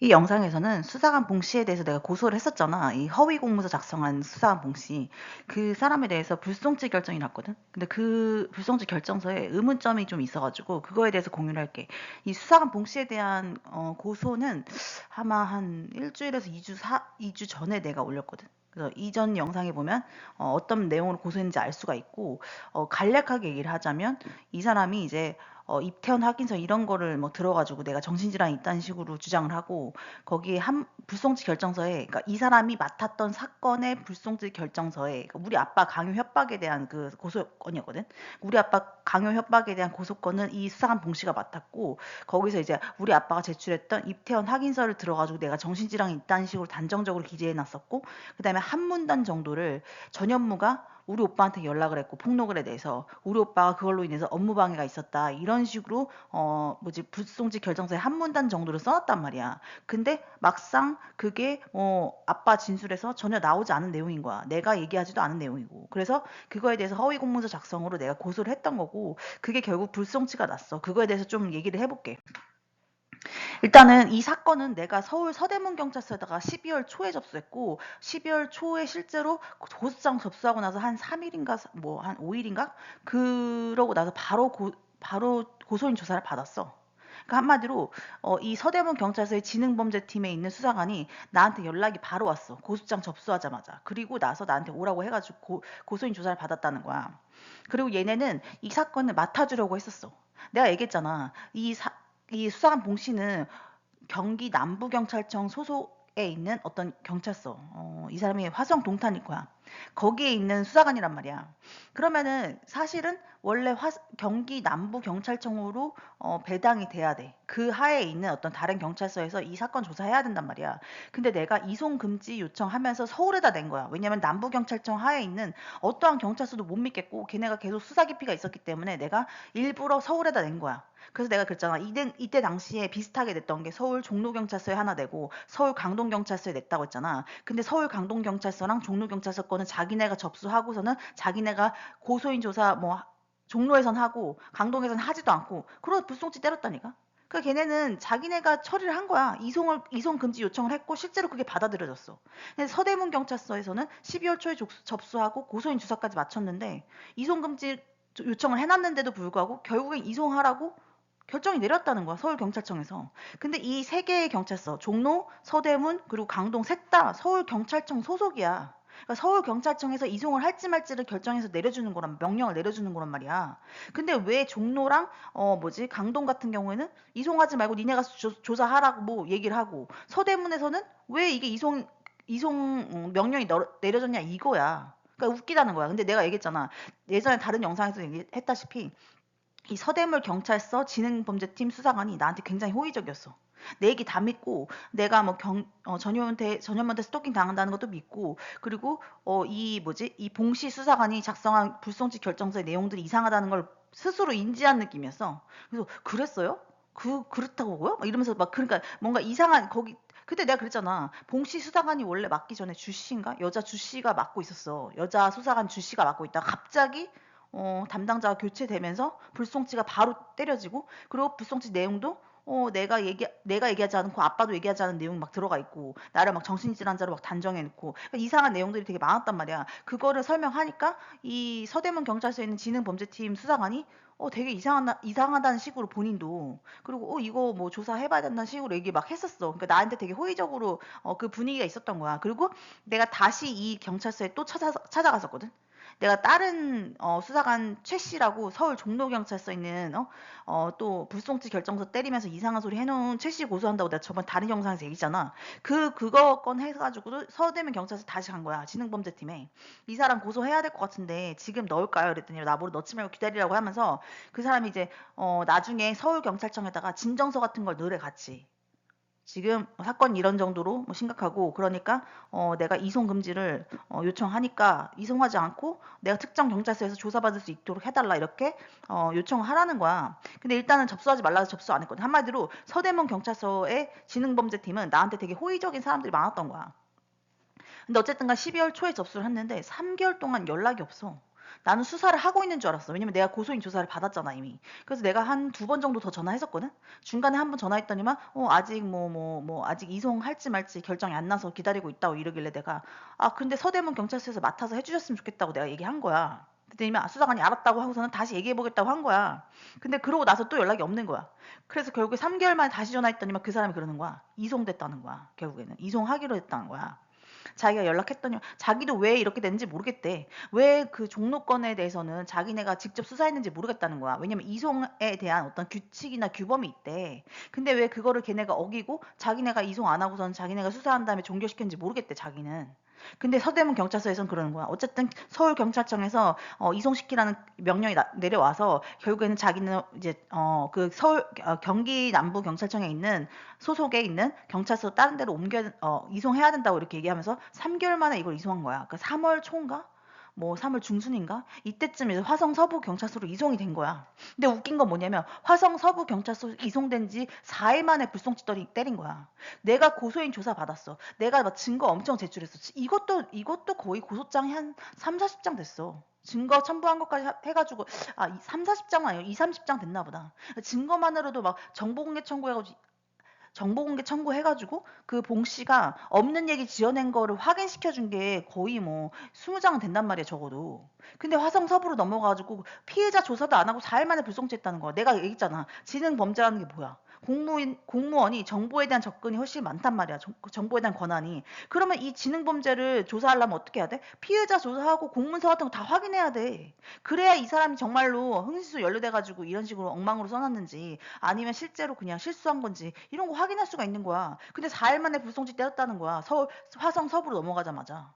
이 영상에서는 수사관 봉 씨에 대해서 내가 고소를 했었잖아. 이 허위 공문서 작성한 수사관 봉 씨. 그 사람에 대해서 불송치 결정이 났거든. 근데 그 불송치 결정서에 의문점이 좀 있어가지고 그거에 대해서 공유를 할게. 이 수사관 봉 씨에 대한 고소는 아마 한 일주일에서 2주 전에 내가 올렸거든. 그래서 이전 영상에 보면 떤 내용으로 고소했는지 알 수가 있고, 간략하게 얘기를 하자면 이 사람이 이제 입퇴원 확인서 이런 거를 뭐 들어가지고 내가 정신질환이 있다는 식으로 주장을 하고, 거기에 한 불송치 결정서에, 그러니까 이 사람이 맡았던 사건의 불송치 결정서에, 그러니까 우리 아빠 강요 협박에 대한 그 고소건이었거든. 우리 아빠 강요 협박에 대한 고소건은 이 수사관 봉 씨가 맡았고, 거기서 이제 우리 아빠가 제출했던 입퇴원 확인서를 들어가지고 내가 정신질환이 있다는 식으로 단정적으로 기재해 놨었고, 그다음에 한 문단 정도를 전현무가 우리 오빠한테 연락을 했고, 폭로글에 대해서 우리 오빠가 그걸로 인해서 업무 방해가 있었다 이런 식으로 불송치 결정서에 한 문단 정도를 써놨단 말이야. 근데 막상 그게 아빠 진술에서 전혀 나오지 않은 내용인 거야. 내가 얘기하지도 않은 내용이고. 그래서 그거에 대해서 허위 공문서 작성으로 내가 고소를 했던 거고, 그게 결국 불송치가 났어. 그거에 대해서 좀 얘기를 해볼게. 일단은 이 사건은 내가 서울 서대문 경찰서에다가 12월 초에 접수했고, 12월 초에 실제로 고소장 접수하고 나서 한 3일인가 뭐 한 5일인가 그러고 나서 바로 고소인 조사를 받았어. 그러니까 한마디로 이 서대문 경찰서의 지능범죄팀에 있는 수사관이 나한테 연락이 바로 왔어. 고소장 접수하자마자. 그리고 나서 나한테 오라고 해가지고 고소인 조사를 받았다는 거야. 그리고 얘네는 이 사건을 맡아주려고 했었어. 내가 얘기했잖아. 이 수사관 봉 씨는 경기 남부경찰청 소속에 있는 어떤 경찰서, 이 사람이 화성 동탄일 거야. 거기에 있는 수사관이란 말이야. 그러면은 사실은 원래 경기 남부경찰청으로 배당이 돼야 돼. 그 하에 있는 어떤 다른 경찰서에서 이 사건 조사해야 된단 말이야. 근데 내가 이송 금지 요청하면서 서울에다 낸 거야. 왜냐면 남부경찰청 하에 있는 어떠한 경찰서도 못 믿겠고, 걔네가 계속 수사 기피가 있었기 때문에 내가 일부러 서울에다 낸 거야. 그래서 내가 그랬잖아. 이때 당시에 비슷하게 냈던 게 서울 종로경찰서에 하나 내고 서울 강동경찰서에 냈다고 했잖아. 근데 서울 강동경찰서랑 종로경찰서 거는 자기네가 접수하고서는 자기네가 고소인 조사 뭐 종로에선 하고 강동에선 하지도 않고, 그러고 불송치 때렸다니까. 그 걔네는 자기네가 처리를 한 거야. 이송 금지 요청을 했고 실제로 그게 받아들여졌어. 근데 서대문 경찰서에서는 12월 초에 접수하고 고소인 조사까지 마쳤는데, 이송 금지 요청을 해놨는데도 불구하고 결국엔 이송하라고 결정이 내렸다는 거야, 서울경찰청에서. 근데 이 세 개의 경찰서, 종로, 서대문, 그리고 강동 셋 다 서울경찰청 소속이야. 그러니까 서울경찰청에서 이송을 할지 말지를 결정해서 내려주는 거란, 명령을 내려주는 거란 말이야. 근데 왜 종로랑 강동 같은 경우에는 이송하지 말고 니네가 조사하라고 뭐 얘기를 하고, 서대문에서는 왜 이게 이송 명령이 내려졌냐 이거야. 그러니까 웃기다는 거야. 근데 내가 얘기했잖아. 예전에 다른 영상에서 얘기했다시피 이 서대문 경찰서 지능범죄팀 수사관이 나한테 굉장히 호의적이었어. 내 얘기 다 믿고, 내가 뭐 전현무한테 스토킹 당한다는 것도 믿고, 그리고 이 봉씨 수사관이 작성한 불송치 결정서의 내용들이 이상하다는 걸 스스로 인지한 느낌이었어. 그래서 그랬어요? 그렇다고요? 막 이러면서 막, 그러니까 뭔가 이상한 거기. 그때 내가 그랬잖아. 봉씨 수사관이 원래 맡기 전에 주씨인가? 여자 주씨가 맡고 있었어. 여자 수사관 주씨가 맡고 있다가 갑자기 담당자가 교체되면서 불송치가 바로 때려지고, 그리고 불송치 내용도 내가 얘기하지 않고 아빠도 얘기하지 않은 내용이 막 들어가 있고, 나를 막 정신질환자로 막 단정해 놓고, 그러니까 이상한 내용들이 되게 많았단 말이야. 그거를 설명하니까 이 서대문 경찰서에 있는 지능범죄팀 수사관이 되게 이상하다는 식으로 본인도, 그리고 이거 뭐 조사해봐야 된다는 식으로 얘기 막 했었어. 그러니까 나한테 되게 호의적으로 그 분위기가 있었던 거야. 그리고 내가 다시 이 경찰서에 또 찾아갔었거든. 내가 다른 수사관 최 씨라고 서울 종로경찰서 있는 또 불송치 결정서 때리면서 이상한 소리 해놓은 최 씨 고소한다고 내가 저번 다른 영상에서 얘기했잖아. 그거 건 해가지고 서대문 경찰서 다시 간 거야. 지능범죄팀에. 이 사람 고소해야 될 것 같은데 지금 넣을까요? 그랬더니 나보고 넣지 말고 기다리라고 하면서, 그 사람이 이제 나중에 서울경찰청에다가 진정서 같은 걸 넣으래 같이. 지금 사건이 이런 정도로 뭐 심각하고, 그러니까 내가 이송 금지를 요청하니까 이송하지 않고 내가 특정 경찰서에서 조사받을 수 있도록 해달라 이렇게 요청을 하라는 거야. 근데 일단은 접수하지 말라 해서 접수 안 했거든. 한마디로 서대문 경찰서의 지능범죄팀은 나한테 되게 호의적인 사람들이 많았던 거야. 근데 어쨌든간 12월 초에 접수를 했는데 3개월 동안 연락이 없어. 나는 수사를 하고 있는 줄 알았어. 왜냐면 내가 고소인 조사를 받았잖아, 이미. 그래서 내가 한 두 번 정도 더 전화했었거든? 중간에 한 번 전화했더니만, 아직 아직 이송할지 말지 결정이 안 나서 기다리고 있다고 이러길래 내가, 근데 서대문 경찰서에서 맡아서 해주셨으면 좋겠다고 내가 얘기한 거야. 그랬더니 수사관이 알았다고 하고서는 다시 얘기해보겠다고 한 거야. 근데 그러고 나서 또 연락이 없는 거야. 그래서 결국에 3개월 만에 다시 전화했더니만 그 사람이 그러는 거야. 이송됐다는 거야, 결국에는. 이송하기로 했다는 거야. 자기가 연락했더니 자기도 왜 이렇게 됐는지 모르겠대. 왜 그 종로건에 대해서는 자기네가 직접 수사했는지 모르겠다는 거야. 왜냐면 이송에 대한 어떤 규칙이나 규범이 있대. 근데 왜 그거를 걔네가 어기고 자기네가 이송 안 하고선 자기네가 수사한 다음에 종결시켰는지 모르겠대, 자기는. 근데 서대문 경찰서에서는 그러는 거야. 어쨌든 서울 경찰청에서 이송시키라는 명령이 내려와서 결국에는 자기는 이제 그 서울 경기 남부 경찰청에 있는 소속에 있는 경찰서 다른 데로 이송해야 된다고 이렇게 얘기하면서 3개월 만에 이걸 이송한 거야. 그 3월 초인가? 뭐 3월 중순인가? 이때쯤 이제 화성 서부 경찰서로 이송이 된 거야. 근데 웃긴 건 뭐냐면 화성 서부 경찰서 이송된 지 4일 만에 불송치 때린 거야. 내가 고소인 조사 받았어. 내가 막 증거 엄청 제출했어. 이것도 거의 고소장이 한 3, 40장 됐어. 증거 첨부한 것까지 해가지고 3, 40장은 아니고 2, 30장 됐나 보다. 증거만으로도 막 정보공개 청구해가지고 그 봉 씨가 없는 얘기 지어낸 거를 확인시켜 준 게 거의 뭐 20장은 된단 말이야, 적어도. 근데 화성 서부로 넘어가가지고 피해자 조사도 안 하고 4일 만에 불송치했다는 거야. 내가 얘기했잖아. 지능 범죄라는 게 뭐야? 공무원이 정보에 대한 접근이 훨씬 많단 말이야. 정보에 대한 권한이. 그러면 이 지능 범죄를 조사하려면 어떻게 해야 돼? 피해자 조사하고 공문서 같은 거 다 확인해야 돼. 그래야 이 사람이 정말로 흥신소 연루돼가지고 이런 식으로 엉망으로 써놨는지 아니면 실제로 그냥 실수한 건지 이런 거 확인할 수가 있는 거야. 근데 4일 만에 불송치 때렸다는 거야. 화성 서부로 넘어가자마자.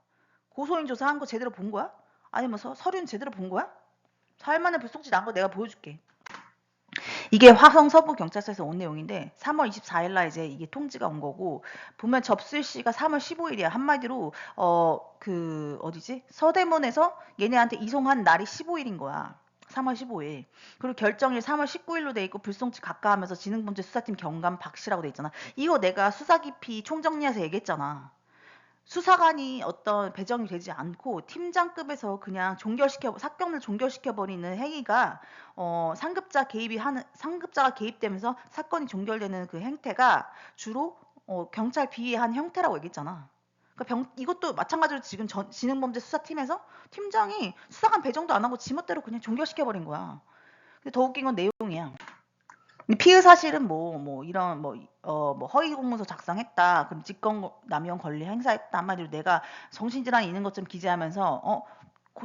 고소인 조사한 거 제대로 본 거야? 아니면 서류는 제대로 본 거야? 4일 만에 불송치 난 거 내가 보여줄게. 이게 화성 서부 경찰서에서 온 내용인데 3월 24일 날 이제 이게 통지가 온 거고 보면 접수일시가 3월 15일이야. 한마디로 그 어디지? 서대문에서 얘네한테 이송한 날이 15일인 거야. 3월 15일. 그리고 결정일 3월 19일로 돼 있고 불송치 각하하면서 지능범죄 수사팀 경감 박씨라고 돼 있잖아. 이거 내가 수사기피 총정리해서 얘기했잖아. 수사관이 어떤 배정이 되지 않고 팀장급에서 그냥 사건을 종결시켜버리는 행위가 상급자가 개입되면서 사건이 종결되는 그 행태가 주로 경찰 비위한 형태라고 얘기했잖아. 그러니까 이것도 마찬가지로 지금 지능범죄 수사팀에서 팀장이 수사관 배정도 안 하고 지멋대로 그냥 종결시켜버린 거야. 근데 더 웃긴 건 내용이야. 피의 사실은 이런 허위 공문서 작성했다. 그럼 직권남용 권리 행사했다. 한마디로 내가 정신질환이 있는 것처럼 기재하면서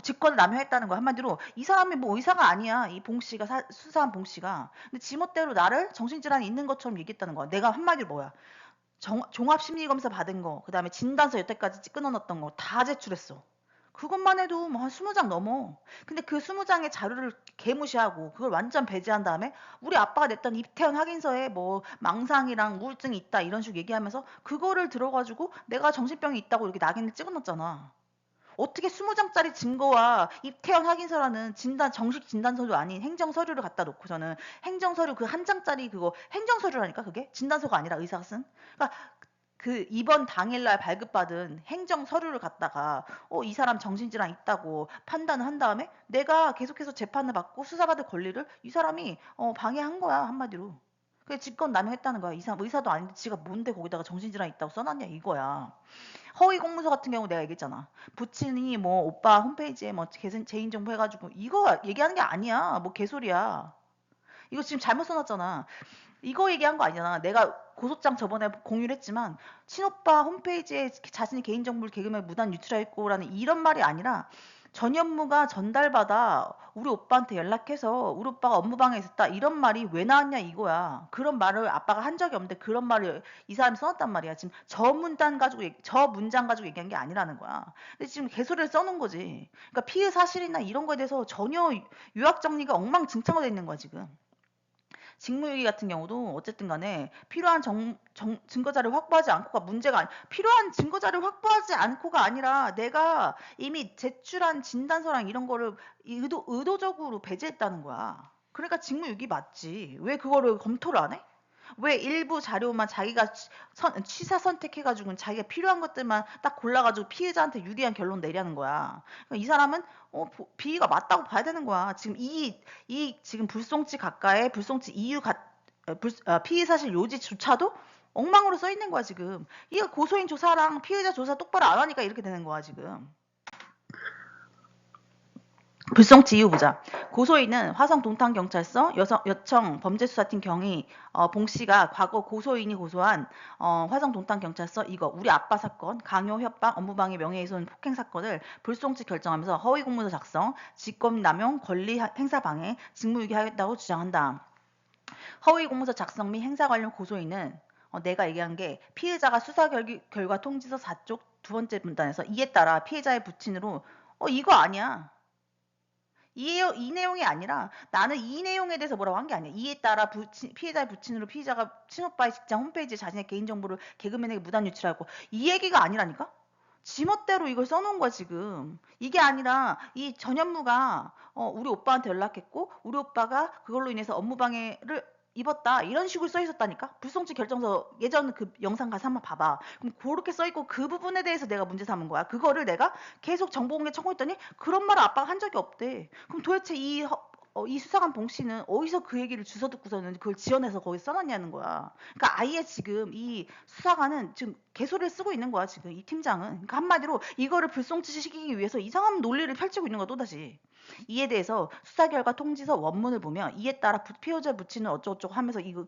직권을 남용했다는 거. 한마디로 이 사람이 뭐 의사가 아니야. 이 봉 씨가 수사한 봉 씨가. 근데 지멋대로 나를 정신질환이 있는 것처럼 얘기했다는 거야. 내가 한마디로 뭐야? 종합심리검사 받은 거, 그다음에 진단서 여태까지 끊어놨던 거 다 제출했어. 그것만 해도 뭐 한 20장 넘어. 근데 그 20장의 자료를 개무시하고 그걸 완전 배제한 다음에 우리 아빠가 냈던 입퇴원 확인서에 뭐 망상이랑 우울증이 있다 이런 식으로 얘기하면서 그거를 들어가지고 내가 정신병이 있다고 이렇게 낙인을 찍어놨잖아. 어떻게 20장짜리 증거와 입퇴원 확인서라는 정식 진단서도 아닌 행정서류를 갖다 놓고서는 행정서류 그 한 장짜리 그거 행정서류라니까 그게? 진단서가 아니라 의사가 쓴? 그러니까 그 입원 당일날 발급받은 행정 서류를 갖다가 이 사람 정신질환 있다고 판단을 한 다음에 내가 계속해서 재판을 받고 수사받을 권리를 이 사람이 방해한 거야, 한마디로. 그게 직권 남용했다는 거야. 이 사람 의사도 아닌데 지가 뭔데 거기다가 정신질환 있다고 써놨냐 이거야. 허위 공문서 같은 경우 내가 얘기했잖아. 부친이 뭐 오빠 홈페이지에 뭐 개인정보 해가지고 이거 얘기하는 게 아니야. 뭐 개소리야. 이거 지금 잘못 써놨잖아. 이거 얘기한 거 아니잖아. 내가 고소장 저번에 공유를 했지만 친오빠 홈페이지에 자신이 개인정보를 개그맨 무단 유출했고라는 이런 말이 아니라 전 업무가 전달받아 우리 오빠한테 연락해서 우리 오빠가 업무방해에 있었다 이런 말이 왜 나왔냐 이거야. 그런 말을 아빠가 한 적이 없는데 그런 말을 이 사람이 써놨단 말이야. 지금 저 문장 가지고 얘기한 게 아니라는 거야. 근데 지금 개소리를 써놓은 거지. 그러니까 피해 사실이나 이런 거에 대해서 전혀 요약 정리가 엉망진창으로 돼 있는 거야 지금. 직무유기 같은 경우도 어쨌든 간에 필요한 증거자를 확보하지 않고가 문제가 필요한 증거자를 확보하지 않고가 아니라 내가 이미 제출한 진단서랑 이런 거를 의도적으로 배제했다는 거야. 그러니까 직무유기 맞지. 왜 그거를 검토를 안 해? 왜 일부 자료만 자기가 취사 선택해가지고 자기가 필요한 것들만 딱 골라가지고 피해자한테 유리한 결론 내려는 거야. 그러니까 이 사람은 비위가 맞다고 봐야 되는 거야. 지금 이 지금 불송치 가까의 불송치 이유 피의 사실 요지조차도 엉망으로 써 있는 거야 지금. 이게 고소인 조사랑 피해자 조사 똑바로 안 하니까 이렇게 되는 거야 지금. 불송치 이유 보자. 고소인은 화성 동탄경찰서 여청 범죄수사팀 경위 봉 씨가 과거 고소인이 고소한 화성 동탄경찰서 이거 우리 아빠 사건 강요 협박 업무방해 명예훼손 폭행 사건을 불송치 결정하면서 허위 공문서 작성 직권남용 권리 행사 방해 직무유기하겠다고 주장한다. 허위 공문서 작성 및 행사 관련 고소인은 내가 얘기한 게 피해자가 수사 결과 통지서 4쪽 두 번째 문단에서 이에 따라 피해자의 부친으로 이거 아니야. 이 내용이 아니라 나는 이 내용에 대해서 뭐라고 한 게 아니야. 이에 따라 피해자의 부친으로 피해자가 친오빠의 직장 홈페이지에 자신의 개인정보를 개그맨에게 무단 유출하고 이 얘기가 아니라니까? 지멋대로 이걸 써놓은 거야 지금. 이게 아니라 이 전현무가 우리 오빠한테 연락했고 우리 오빠가 그걸로 인해서 업무방해를 입었다 이런 식으로 써 있었다니까. 불송치 결정서 예전 그 영상 가서 한번 봐봐. 그럼 그렇게 써 있고 그 부분에 대해서 내가 문제 삼은 거야. 그거를 내가 계속 정보공개 청구했더니 그런 말을 아빠가 한 적이 없대. 그럼 도대체 이 수사관 봉 씨는 어디서 그 얘기를 주워 듣고서는 그걸 지어내서 거기 써놨냐는 거야. 그러니까 아예 지금 이 수사관은 지금 개소리를 쓰고 있는 거야 지금 이 팀장은. 그러니까 한마디로 이거를 불송치시키기 위해서 이상한 논리를 펼치고 있는 거야 또다시. 이에 대해서 수사 결과 통지서 원문을 보면 이에 따라 피해자 부친은 어쩌고저쩌고 하면서 이거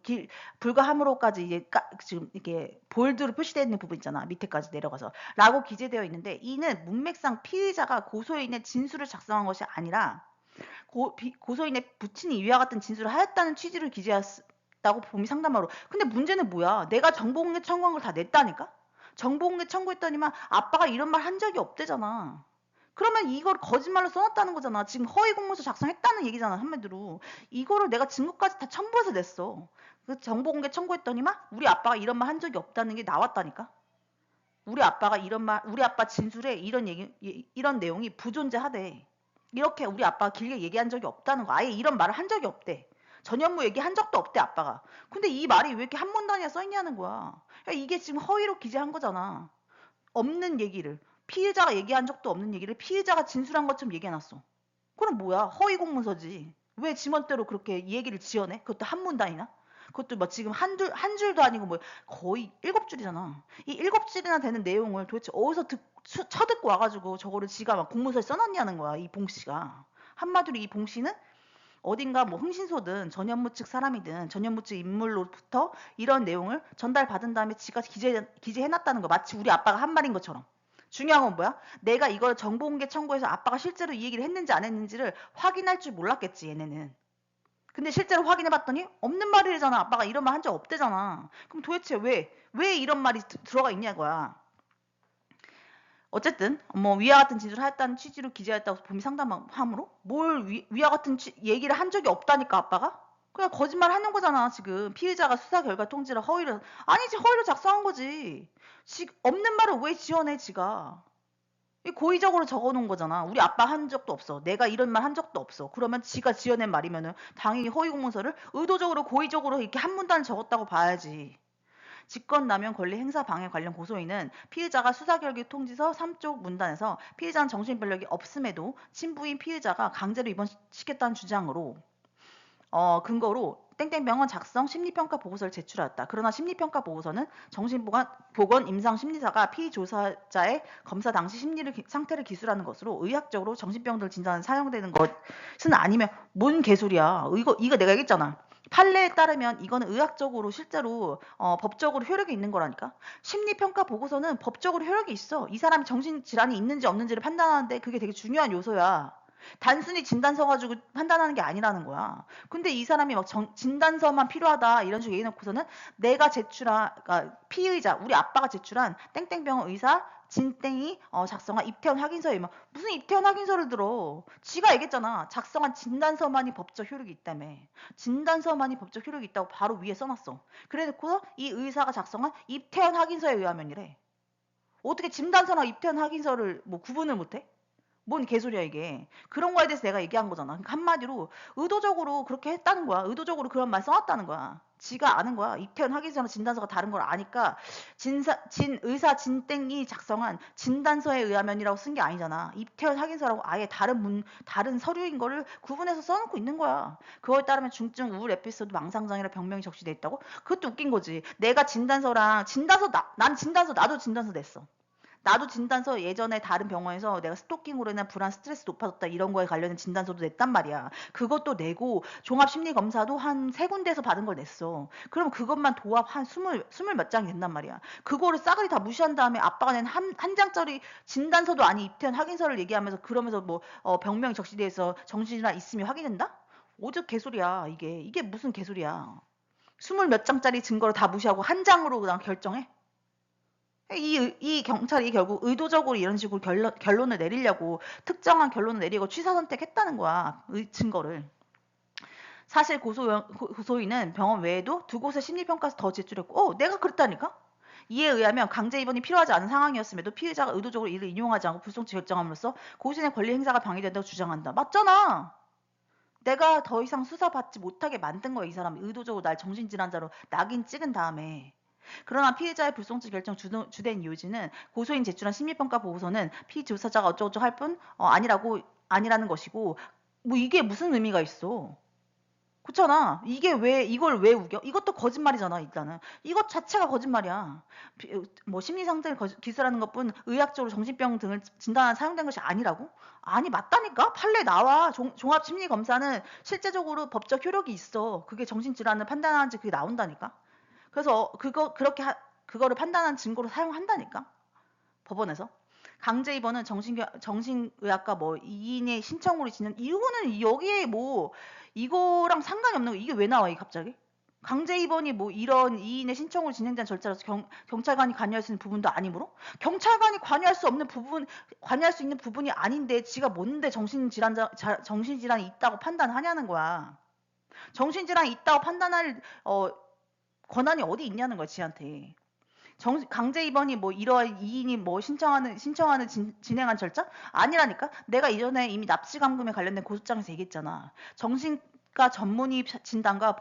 불가함으로까지 이제 지금 이렇게 볼드로 표시되어 있는 부분 있잖아. 밑에까지 내려가서 라고 기재되어 있는데 이는 문맥상 피의자가 고소인의 진술을 작성한 것이 아니라 고소인의 부친이 이와 같은 진술을 하였다는 취지를 기재했다고 봄이 상담하러. 근데 문제는 뭐야? 내가 정보공개 청구한 걸 다 냈다니까? 정보공개 청구했더니만 아빠가 이런 말 한 적이 없대잖아. 그러면 이걸 거짓말로 써놨다는 거잖아. 지금 허위 공문서 작성했다는 얘기잖아. 한마디로. 이거를 내가 증거까지 다 첨부해서 냈어. 그 정보공개 청구했더니만 우리 아빠가 이런 말 한 적이 없다는 게 나왔다니까. 우리 아빠가 우리 아빠 진술에 이런 내용이 부존재하대. 이렇게 우리 아빠가 길게 얘기한 적이 없다는 거. 아예 이런 말을 한 적이 없대. 전현무 얘기한 적도 없대 아빠가. 근데 이 말이 왜 이렇게 한 문단이나 써있냐는 거야. 그러니까 이게 지금 허위로 기재한 거잖아. 없는 얘기를. 피해자가 얘기한 적도 없는 얘기를 피해자가 진술한 것처럼 얘기해놨어. 그럼 뭐야? 허위 공문서지. 왜 지멋대로 그렇게 얘기를 지어내? 그것도 한 문단이나? 그것도 뭐 지금 한 줄도 아니고 뭐 거의 7줄이잖아. 이 7줄이나 되는 내용을 도대체 어디서 쳐듣고 와가지고 저거를 지가 막 공문서에 써놨냐는 거야. 이 봉 씨가. 한마디로 이 봉 씨는 어딘가 뭐 흥신소든 전현무 측 사람이든 전현무 측 인물로부터 이런 내용을 전달받은 다음에 지가 기재해놨다는 거. 마치 우리 아빠가 한 말인 것처럼. 중요한 건 뭐야? 내가 이걸 정보공개 청구해서 아빠가 실제로 이 얘기를 했는지 안 했는지를 확인할 줄 몰랐겠지 얘네는. 근데 실제로 확인해봤더니 없는 말이잖아. 아빠가 이런 말 한 적 없대잖아. 그럼 도대체 왜 이런 말이 들어가 있냐고야. 어쨌든 뭐 위와 같은 진술을 하였다는 취지로 기재했다고 봄이 상담함으로 뭘 위와 같은 얘기를 한 적이 없다니까 아빠가? 그냥 거짓말 하는 거잖아 지금. 피의자가 수사 결과 통지를 허위로 아니지 허위로 작성한 거지. 없는 말을 왜 지어내 지가. 고의적으로 적어놓은 거잖아. 우리 아빠 한 적도 없어. 내가 이런 말 한 적도 없어. 그러면 지가 지어낸 말이면은 당연히 허위 공문서를 의도적으로 고의적으로 이렇게 한 문단을 적었다고 봐야지. 직권남용 권리 행사 방해 관련 고소인은 피의자가 수사 결기 통지서 3쪽 문단에서 피의자는 정신병력이 없음에도 친부인 피의자가 강제로 입원시켰다는 주장으로 근거로 땡땡병원 작성 심리평가 보고서를 제출하였다. 그러나 심리평가 보고서는 정신보건 임상심리사가 피조사자의 검사 당시 상태를 기술하는 것으로 의학적으로 정신병들 진단에 사용되는 것은 아니면 뭔 개소리야. 이거 내가 얘기했잖아. 판례에 따르면 이거는 의학적으로 실제로 법적으로 효력이 있는 거라니까. 심리평가 보고서는 법적으로 효력이 있어. 이 사람이 정신질환이 있는지 없는지를 판단하는데 그게 되게 중요한 요소야. 단순히 진단서 가지고 판단하는 게 아니라는 거야. 근데 이 사람이 막 진단서만 필요하다 이런 식으로 얘기해놓고서는 내가 그러니까 피의자 우리 아빠가 제출한 땡땡병원 의사 진땡이 작성한 입퇴원 확인서에 막 무슨 입퇴원 확인서를 들어. 지가 얘기했잖아. 작성한 진단서만이 법적 효력이 있다며. 진단서만이 법적 효력이 있다고 바로 위에 써놨어. 그래놓고서 이 의사가 작성한 입퇴원 확인서에 의하면이래. 어떻게 진단서나 입퇴원 확인서를 뭐 구분을 못해? 뭔 개소리야 이게. 그런 거에 대해서 내가 얘기한 거잖아. 그러니까 한마디로 의도적으로 그렇게 했다는 거야. 의도적으로 그런 말 써왔다는 거야. 지가 아는 거야. 이태원 확인서랑 진단서가 다른 걸 아니까 의사 진땡이 작성한 진단서에 의하면이라고 쓴 게 아니잖아. 이태원 확인서라고 아예 다른 서류인 거를 구분해서 써놓고 있는 거야. 그거에 따르면 중증 우울 에피소드 망상장애라 병명이 적시돼 있다고? 그것도 웃긴 거지. 내가 난 진단서 나도 진단서 냈어. 나도 진단서 예전에 다른 병원에서 내가 스토킹으로 인한 불안 스트레스 높아졌다 이런 거에 관련된 진단서도 냈단 말이야. 그것도 내고 종합심리검사도 한 세 군데에서 받은 걸 냈어. 그럼 그것만 도합 한 스물 몇 장이 된단 말이야. 그거를 싸그리 다 무시한 다음에 아빠가 낸 한 장짜리 진단서도 아닌 입퇴원 확인서를 얘기하면서 그러면서 뭐 병명이 적시돼서 정신이나 있음이 확인된다? 오죽 개소리야 이게. 이게 무슨 개소리야. 스물 몇 장짜리 증거를 다 무시하고 한 장으로 그냥 결정해? 이 경찰이 결국 의도적으로 이런 식으로 결론을 내리려고 특정한 결론을 내리고 취사 선택했다는 거야. 증거를. 사실 고소인은 병원 외에도 두 곳의 심리평가서 더 제출했고, 내가 그랬다니까? 이에 의하면 강제 입원이 필요하지 않은 상황이었음에도 피의자가 의도적으로 이를 인용하지 않고 불송치 결정함으로써 고소인의 권리 행사가 방해된다고 주장한다. 맞잖아. 내가 더 이상 수사받지 못하게 만든 거야, 이 사람이. 의도적으로 날 정신질환자로 낙인 찍은 다음에. 그러나 피해자의 불송치 결정 주된 이유지는 고소인 제출한 심리평가 보고서는 피조사자가 어쩌고저쩌고 할 뿐 아니라는 것이고, 뭐 이게 무슨 의미가 있어. 그렇잖아. 이걸 왜 우겨? 이것도 거짓말이잖아, 일단은. 이것 자체가 거짓말이야. 뭐 심리상태를 기술하는 것뿐 의학적으로 정신병 등을 진단하는 사용된 것이 아니라고? 아니, 맞다니까? 판례 나와. 종합심리검사는 실제적으로 법적 효력이 있어. 그게 정신질환을 판단하는지 그게 나온다니까? 그래서 그거를 판단한 증거로 사용한다니까? 법원에서. 강제 입원은 정신의학과 뭐 이인의 신청으로 진행, 이거는 여기에 뭐, 이거랑 상관이 없는 거, 이게 왜 나와, 이 갑자기? 강제 입원이 뭐 이런 이인의 신청으로 진행된 절차라서 경찰관이 관여할 수 있는 부분도 아니므로? 경찰관이 관여할 수 있는 부분이 아닌데, 지가 뭔데 정신질환이 있다고 판단하냐는 거야. 정신질환이 있다고 판단할, 권한이 어디 있냐는 거야, 지한테. 강제 입원이 뭐 이러한 이인이 뭐 신청하는 진행한 절차? 아니라니까? 내가 이전에 이미 납치 감금에 관련된 고소장에서 얘기했잖아. 정신과 전문의 진단과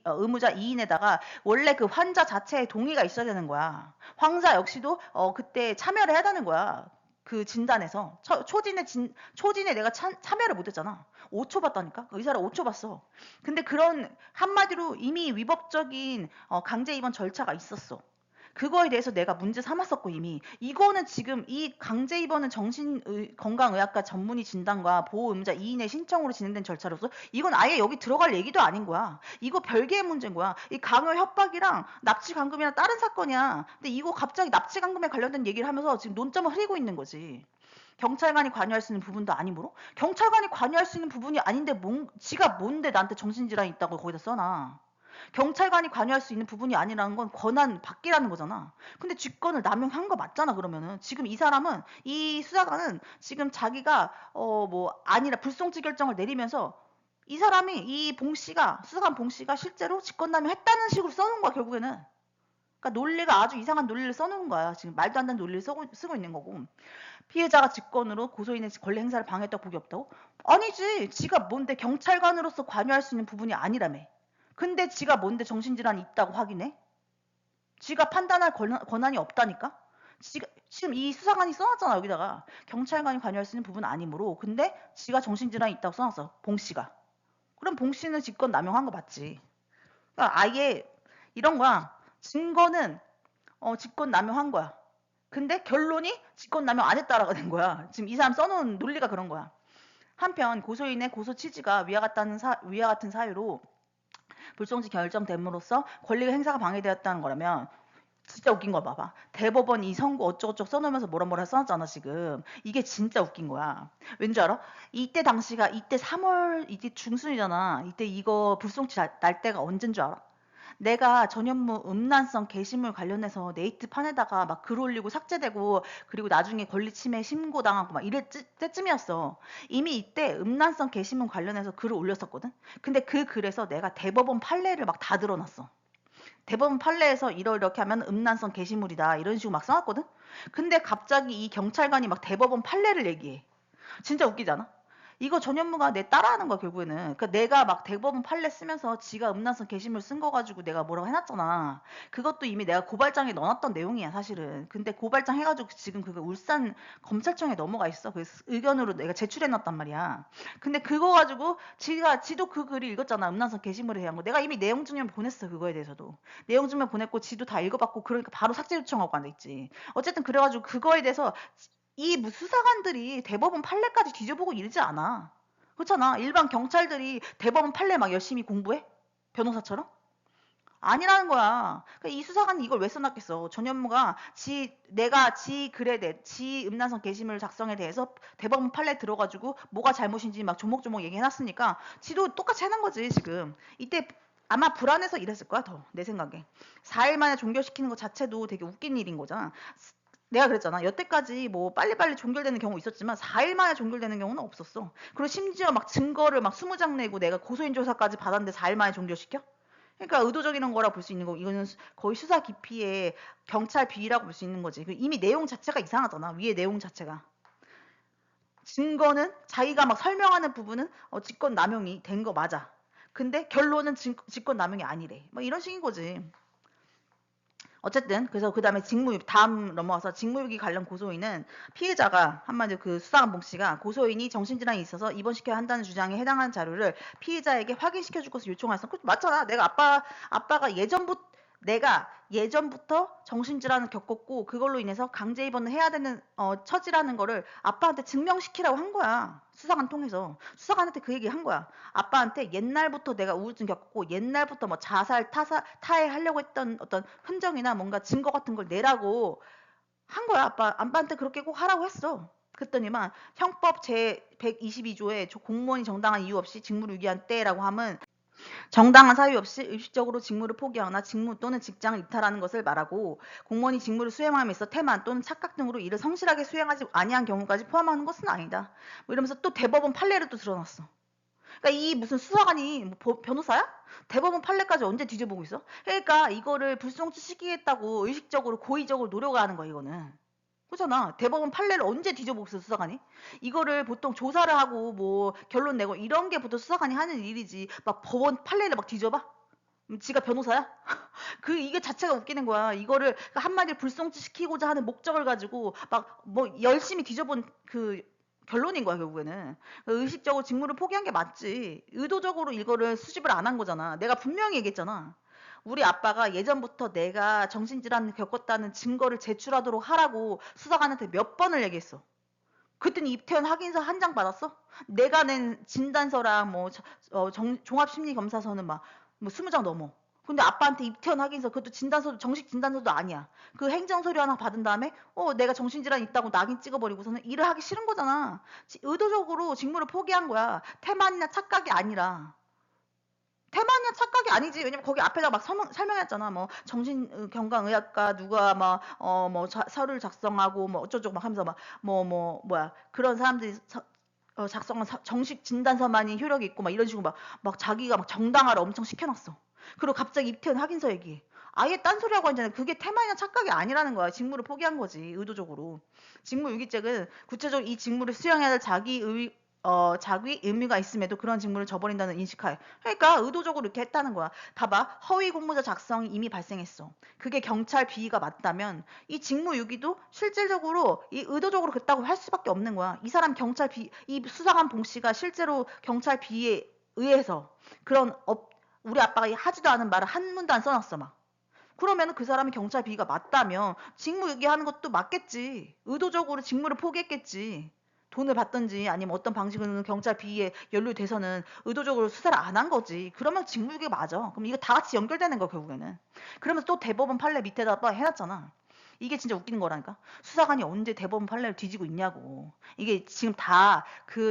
의무자 2인에다가 원래 그 환자 자체의 동의가 있어야 되는 거야. 환자 역시도 그때 참여를 해야 되는 거야. 그 진단에서 초진에 내가 참여를 못했잖아. 5초 봤다니까. 의사를 5초 봤어. 근데 그런 한마디로 이미 위법적인 강제 입원 절차가 있었어. 그거에 대해서 내가 문제 삼았었고 이미. 이거는 지금 이 강제 입원은 정신건강의학과 전문의 진단과 보호의무자 2인의 신청으로 진행된 절차로서 이건 아예 여기 들어갈 얘기도 아닌 거야. 이거 별개의 문제인 거야. 이 강요 협박이랑 납치 감금이랑 다른 사건이야. 근데 이거 갑자기 납치 감금에 관련된 얘기를 하면서 지금 논점을 흐리고 있는 거지. 경찰관이 관여할 수 있는 부분도 아니므로? 경찰관이 관여할 수 있는 부분이 아닌데 지가 뭔데 나한테 정신질환이 있다고 거기다 써놔. 경찰관이 관여할 수 있는 부분이 아니라는 건 권한 밖이라는 거잖아. 근데 직권을 남용한 거 맞잖아, 그러면은. 지금 이 수사관은 지금 자기가, 아니라 불송치 결정을 내리면서 이 사람이, 수사관 봉 씨가 실제로 직권남용 했다는 식으로 써놓은 거야, 결국에는. 그러니까 논리가 아주 이상한 논리를 써놓은 거야. 지금 말도 안 되는 논리를 쓰고 있는 거고. 피해자가 직권으로 고소인의 권리 행사를 방해했다고 보기 없다고? 아니지. 지가 뭔데 경찰관으로서 관여할 수 있는 부분이 아니라며. 근데 지가 뭔데 정신질환이 있다고 확인해? 지가 판단할 권한이 없다니까? 지금 이 수사관이 써놨잖아, 여기다가. 경찰관이 관여할 수 있는 부분은 아니므로. 근데 지가 정신질환이 있다고 써놨어, 봉 씨가. 그럼 봉 씨는 직권 남용한 거 맞지. 그러니까 아예 이런 거야. 증거는 직권 남용한 거야. 근데 결론이 직권 남용 안 했다라고 된 거야. 지금 이 사람 써놓은 논리가 그런 거야. 한편 고소인의 고소 취지가 위와 같은 사유로 불송치 결정됨으로써 권리의 행사가 방해되었다는 거라면 진짜 웃긴 거 봐봐. 대법원 이 선고 어쩌고저쩌고 써놓으면서 뭐라 써놨잖아, 지금. 이게 진짜 웃긴 거야. 왠지 알아? 이때 3월, 이때 중순이잖아. 이때 이거 불송치 날 때가 언젠 줄 알아? 내가 전현무 음란성 게시물 관련해서 네이트판에다가 막 글 올리고 삭제되고 그리고 나중에 권리침해 신고당하고 막 이럴 때쯤이었어. 이미 이때 음란성 게시물 관련해서 글을 올렸었거든. 근데 그 글에서 내가 대법원 판례를 막 다 드러났어. 대법원 판례에서 이렇게 하면 음란성 게시물이다 이런 식으로 막 써놨거든. 근데 갑자기 이 경찰관이 막 대법원 판례를 얘기해. 진짜 웃기지 않아? 이거 전현무가 내 따라하는 거야 결국에는. 그러니까 내가 막 대법원 판례 쓰면서 지가 음란성 게시물 쓴 거 가지고 내가 뭐라고 해놨잖아. 그것도 이미 내가 고발장에 넣어놨던 내용이야 사실은. 근데 고발장 해가지고 지금 그거 울산 검찰청에 넘어가 있어. 그 의견으로 내가 제출해놨단 말이야. 근데 그거 가지고 지도 그 글을 읽었잖아. 음란성 게시물에 대한 거. 내가 이미 내용 증명 보냈어. 그거에 대해서도. 내용 증명 보냈고 지도 다 읽어봤고 그러니까 바로 삭제 요청하고 앉아있지. 어쨌든 그래가지고 그거에 대해서 이 수사관들이 대법원 판례까지 뒤져보고 이러지 않아. 그렇잖아. 일반 경찰들이 대법원 판례 막 열심히 공부해? 변호사처럼? 아니라는 거야. 그러니까 이 수사관이 이걸 왜 써놨겠어. 전현무가 내가 지 글에 대해, 지 음란성 게시물 작성에 대해서 대법원 판례 들어가지고 뭐가 잘못인지 막 조목조목 얘기해놨으니까 지도 똑같이 해놓은 거지, 지금. 이때 아마 불안해서 이랬을 거야, 더. 내 생각에. 4일 만에 종결시키는 것 자체도 되게 웃긴 일인 거잖아. 내가 그랬잖아. 여태까지 뭐 빨리빨리 종결되는 경우 있었지만 4일 만에 종결되는 경우는 없었어. 그리고 심지어 막 증거를 막 20장 내고 내가 고소인 조사까지 받았는데 4일 만에 종결시켜? 그러니까 의도적인 거라 볼 수 있는 거고 이거는 거의 수사 기피의 경찰 비리라고 볼 수 있는 거지. 이미 내용 자체가 이상하잖아. 위에 내용 자체가. 증거는 자기가 막 설명하는 부분은 직권 남용이 된 거 맞아. 근데 결론은 직권 남용이 아니래. 뭐 이런 식인 거지. 어쨌든 그래서 그 다음에 직무유기 다음 넘어와서 직무유기 관련 고소인은 피해자가 한마디로 그 수사관 봉 씨가 고소인이 정신질환이 있어서 입원시켜야 한다는 주장에 해당하는 자료를 피해자에게 확인시켜 줄 것을 요청했어. 맞잖아. 아빠가 내가 예전부터 정신질환을 겪었고 그걸로 인해서 강제 입원을 해야 되는 처지라는 거를 아빠한테 증명시키라고 한 거야. 수사관 통해서 수사관한테 그 얘기 한 거야. 아빠한테 옛날부터 내가 우울증 겪었고 옛날부터 뭐 자살 타해하려고 했던 어떤 흔적이나 뭔가 증거 같은 걸 내라고 한 거야. 아빠한테 그렇게 꼭 하라고 했어. 그랬더니만 형법 제 122조에 공무원이 정당한 이유 없이 직무를 유기한 때라고 하면 정당한 사유 없이 의식적으로 직무를 포기하거나 직무 또는 직장을 이탈하는 것을 말하고 공무원이 직무를 수행함에 있어 태만 또는 착각 등으로 이를 성실하게 수행하지 아니한 경우까지 포함하는 것은 아니다. 뭐 이러면서 또 대법원 판례를 또 들어놨어. 그러니까 이 무슨 수사관이 뭐 변호사야? 대법원 판례까지 언제 뒤져보고 있어? 그러니까 이거를 불송치시키겠다고 의식적으로 고의적으로 노력하는 거야 이거는. 그렇잖아. 대법원 판례를 언제 뒤져보고 있어 수사관이? 이거를 보통 조사를 하고 뭐 결론 내고 이런 게 보통 수사관이 하는 일이지. 막 법원 판례를 막 뒤져봐? 지가 변호사야? 이게 자체가 웃기는 거야. 이거를 한마디로 불송치시키고자 하는 목적을 가지고 막 뭐 열심히 뒤져본 그 결론인 거야 결국에는. 의식적으로 직무를 포기한 게 맞지. 의도적으로 이거를 수집을 안 한 거잖아. 내가 분명히 얘기했잖아. 우리 아빠가 예전부터 내가 정신질환을 겪었다는 증거를 제출하도록 하라고 수사관한테 몇 번을 얘기했어. 그랬더니 입퇴원 확인서 한 장 받았어? 내가 낸 진단서랑 뭐 종합심리검사서는 막 뭐 20장 넘어. 근데 아빠한테 입퇴원 확인서 그것도 진단서도 정식 진단서도 아니야. 그 행정서류 하나 받은 다음에 내가 정신질환 있다고 낙인 찍어버리고서는 일을 하기 싫은 거잖아. 의도적으로 직무를 포기한 거야. 태만이나 착각이 아니라. 태만이야 착각이 아니지. 왜냐면 거기 앞에다 막 설명했잖아. 뭐 정신건강의학과 누가 막 뭐 서류를 작성하고 뭐 어쩌고저쩌고 막 하면서 막 뭐야 그런 사람들이 작성한 정식 진단서만이 효력이 있고 막 이런 식으로 막 자기가 막 정당화를 엄청 시켜놨어. 그리고 갑자기 입퇴원 확인서 얘기. 아예 딴소리하고 하잖아요. 그게 태만이나 착각이 아니라는 거야. 직무를 포기한 거지. 의도적으로. 직무유기죄는 구체적으로 이 직무를 수행해야 될 자기 의무가 있음에도 그런 직무를 저버린다는 인식하에. 그러니까 의도적으로 이렇게 했다는 거야. 봐봐. 허위 공모자 작성이 이미 발생했어. 그게 경찰 비위가 맞다면 이 직무유기도 실질적으로 이 의도적으로 그랬다고 할 수밖에 없는 거야. 이 사람 이 수사관 봉 씨가 실제로 경찰 비위에 의해서 그런 우리 아빠가 하지도 않은 말을 한 문도 안 써놨어 막. 그러면 그 사람이 경찰 비위가 맞다면 직무유기하는 것도 맞겠지. 의도적으로 직무를 포기했겠지. 돈을 받든지 아니면 어떤 방식으로는 경찰 비위에 연루돼서는 의도적으로 수사를 안 한 거지. 그러면 직무유기 맞아. 그럼 이거 다 같이 연결되는 거 결국에는. 그러면서 또 대법원 판례 밑에다 해놨잖아. 이게 진짜 웃기는 거라니까. 수사관이 언제 대법원 판례를 뒤지고 있냐고. 이게 지금 다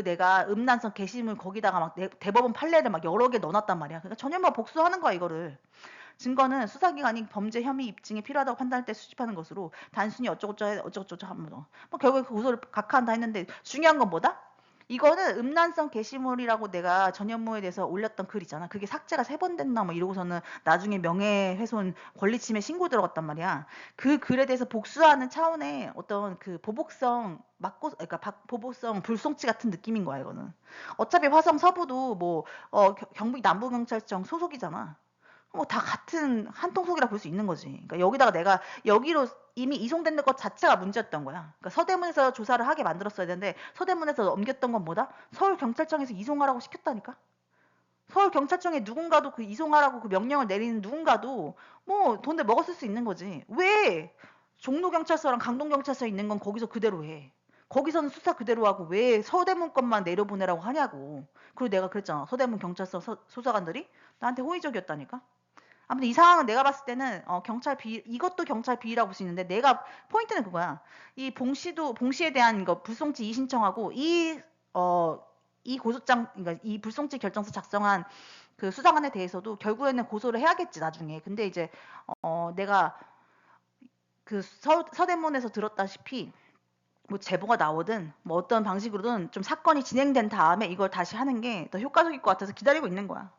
내가 음란성 게시물 거기다가 막 대법원 판례를 막 여러 개 넣어놨단 말이야. 그러니까 전현무가 복수하는 거야 이거를. 증거는 수사기관이 범죄 혐의 입증이 필요하다고 판단할 때 수집하는 것으로 단순히 어쩌고저쩌고 하면 뭐 결국에 그 고소를 각하한다 했는데 중요한 건 뭐다? 이거는 음란성 게시물이라고 내가 전현무에 대해서 올렸던 글 있잖아. 그게 삭제가 3번 됐나 뭐 이러고서는 나중에 명예훼손 권리침해 신고 들어갔단 말이야. 그 글에 대해서 복수하는 차원의 어떤 그 보복성 맞고 그러니까 보복성 불송치 같은 느낌인 거야 이거는. 어차피 화성 서부도 뭐 경북 남부경찰청 소속이잖아. 뭐 다 같은 한 통속이라 볼 수 있는 거지. 그러니까 여기다가 내가 여기로 이미 이송된 것 자체가 문제였던 거야. 그러니까 서대문에서 조사를 하게 만들었어야 되는데 서대문에서 넘겼던 건 뭐다? 서울경찰청에서 이송하라고 시켰다니까? 서울경찰청에 누군가도 그 이송하라고 그 명령을 내리는 누군가도 뭐 돈을 먹었을 수 있는 거지. 왜 종로경찰서랑 강동경찰서 있는 건 거기서 그대로 해. 거기서는 수사 그대로 하고 왜 서대문 것만 내려보내라고 하냐고. 그리고 내가 그랬잖아. 서대문 경찰서 소사관들이 나한테 호의적이었다니까? 아무튼 이 상황은 내가 봤을 때는 경찰 비 이것도 경찰 비리라고 볼 수 있는데 내가 포인트는 그거야. 이 봉씨에 대한 이거 불송치 이의신청하고 이 고소장 그러니까 이 불송치 결정서 작성한 그 수사관에 대해서도 결국에는 고소를 해야겠지 나중에. 근데 이제 내가 그 서대문에서 들었다시피 뭐 제보가 나오든 뭐 어떤 방식으로든 좀 사건이 진행된 다음에 이걸 다시 하는 게 더 효과적일 것 같아서 기다리고 있는 거야.